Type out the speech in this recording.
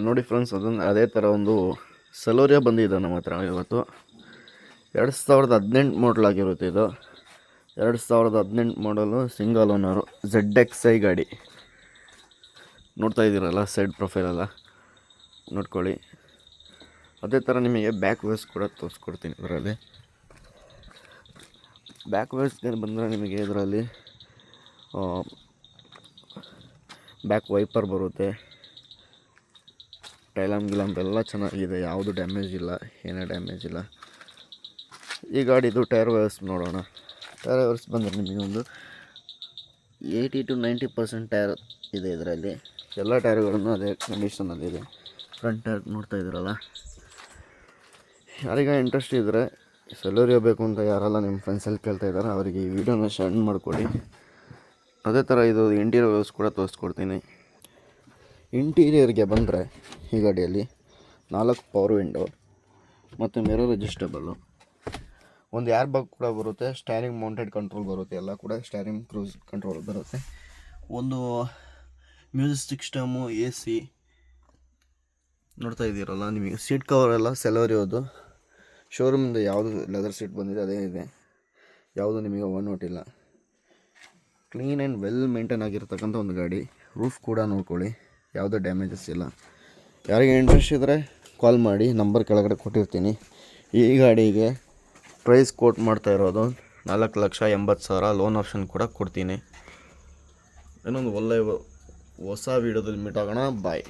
ನೋಡಿ ಫ್ರೆಂಡ್ಸ್, ಅದೇ ಥರ ಒಂದು ಸೆಲೋರಿಯಾ ಬಂದಿದೆ ನಮ್ಮ ಹತ್ರ ಇವತ್ತು. 2018 ಮಾಡಲ್ ಆಗಿರುತ್ತೆ ಇದು. 2018 ಮಾಡಲು ಸಿಂಗಲ್ ಓನರು ZXi ಗಾಡಿ. ನೋಡ್ತಾ ಇದ್ದೀರಲ್ಲ ಸೈಡ್ ಪ್ರೊಫೈಲೆಲ್ಲ ನೋಡ್ಕೊಳ್ಳಿ. ಅದೇ ಥರ ನಿಮಗೆ ಬ್ಯಾಕ್ ವೇಸ್ ಕೂಡ ತೋರಿಸ್ಕೊಡ್ತೀನಿ. ಇದರಲ್ಲಿ ಬ್ಯಾಕ್ ವೇಸ್ಗೆ ಬಂದರೆ ನಿಮಗೆ ಇದರಲ್ಲಿ ಬ್ಯಾಕ್ ವೈಪರ್ ಬರುತ್ತೆ. ಟೈಲಮ್ ಎಲ್ಲ ಚೆನ್ನಾಗಿದೆ, ಯಾವುದು ಡ್ಯಾಮೇಜ್ ಇಲ್ಲ, ಏನೇ ಡ್ಯಾಮೇಜ್ ಇಲ್ಲ. ಈ ಗಾಡಿದು ಟೈರ್ ವೈರ್ಸ್ ನೋಡೋಣ. ಟೈರ್ ವೈರ್ಸ್ ಬಂದರೆ ನಿಮಗೆ ಒಂದು 80 to 90% ಟೈರ್ ಇದೆ ಇದರಲ್ಲಿ. ಎಲ್ಲ ಟೈರ್ಗಳನ್ನು ಅದೇ ಕಂಡೀಷನಲ್ಲಿದೆ. ಫ್ರಂಟ್ ಟೈರ್ ನೋಡ್ತಾ ಇದ್ದೀರಲ್ಲ. ಯಾರಿಗ ಇಂಟ್ರೆಸ್ಟ್ ಇದ್ದರೆ ಸೆಲೋರಿಯಾ ಬೇಕು ಅಂತ ಯಾರೆಲ್ಲ ನಿಮ್ಮ ಫ್ರೆಂಡ್ಸಲ್ಲಿ ಕೇಳ್ತಾ ಇದ್ದಾರೆ ಅವರಿಗೆ ಈ ವಿಡಿಯೋನ ಶೇರ್ ಮಾಡಿಕೊಡಿ. ಅದೇ ಥರ ಇದು ಇಂಟೀರಿಯರ್ ವ್ಯೂಸ್ ಕೂಡ ತೋರಿಸ್ಕೊಡ್ತೀನಿ. ಇಂಟೀರಿಯರ್ಗೆ ಬಂದರೆ ಈ ಗಾಡಿಯಲ್ಲಿ 4 ಪವರ್ ವಿಂಡೋ ಮತ್ತು ಮಿರರ್ ಅಡ್ಜಸ್ಟಬಲ್ಲು, ಒಂದು ಏರ್ ಬ್ಯಾಗ್ ಕೂಡ ಬರುತ್ತೆ. ಸ್ಟೈರಿಂಗ್ ಮೌಂಟೆಡ್ ಕಂಟ್ರೋಲ್ ಬರುತ್ತೆ, ಎಲ್ಲ ಕೂಡ ಸ್ಟೈರಿಂಗ್ ಕ್ರೂಸ್ ಕಂಟ್ರೋಲ್ ಬರುತ್ತೆ. ಒಂದು ಮ್ಯೂಸಿಕ್ ಸಿಸ್ಟಮು, AC ನೋಡ್ತಾ ಇದ್ದೀರಲ್ಲ. ನಿಮಗೆ ಸೀಟ್ ಕವರ್ ಎಲ್ಲ ಸೆಲೋರಿಯೋದು ಶೋರೂಮಿಂದ ಯಾವುದು ಲೆದರ್ ಸೀಟ್ ಬಂದಿದೆ ಅದೇ ಇದೆ, ಯಾವುದು ನಿಮಗೆ ಒನ್ ನೋಟ್ ಇಲ್ಲ. ಕ್ಲೀನ್ ಆ್ಯಂಡ್ ವೆಲ್ ಮೇಂಟೈನ್ ಆಗಿರ್ತಕ್ಕಂಥ ಒಂದು ಗಾಡಿ. ರೂಫ್ ಕೂಡ ನೋಡ್ಕೊಳ್ಳಿ, ಯಾವುದೇ ಡ್ಯಾಮೇಜಸ್ ಇಲ್ಲ. ಯಾರಿಗೆ ಇಂಟ್ರೆಸ್ಟ್ ಇದ್ದರೆ ಕಾಲ್ ಮಾಡಿ, ನಂಬರ್ ಕೆಳಗಡೆ ಕೊಟ್ಟಿರ್ತೀನಿ. ಈ ಗಾಡಿಗೆ ಪ್ರೈಸ್ ಕೋಟ್ ಮಾಡ್ತಾ ಇರೋದು 4,80,000. ಲೋನ್ ಆಪ್ಷನ್ ಕೂಡ ಕೊಡ್ತೀನಿ. ಇನ್ನೊಂದು ಒಳ್ಳೆಯ ಹೊಸ ವೀಡಿಯೋದಲ್ಲಿ ಮೀಟ್ ಆಗೋಣ. ಬಾಯ್.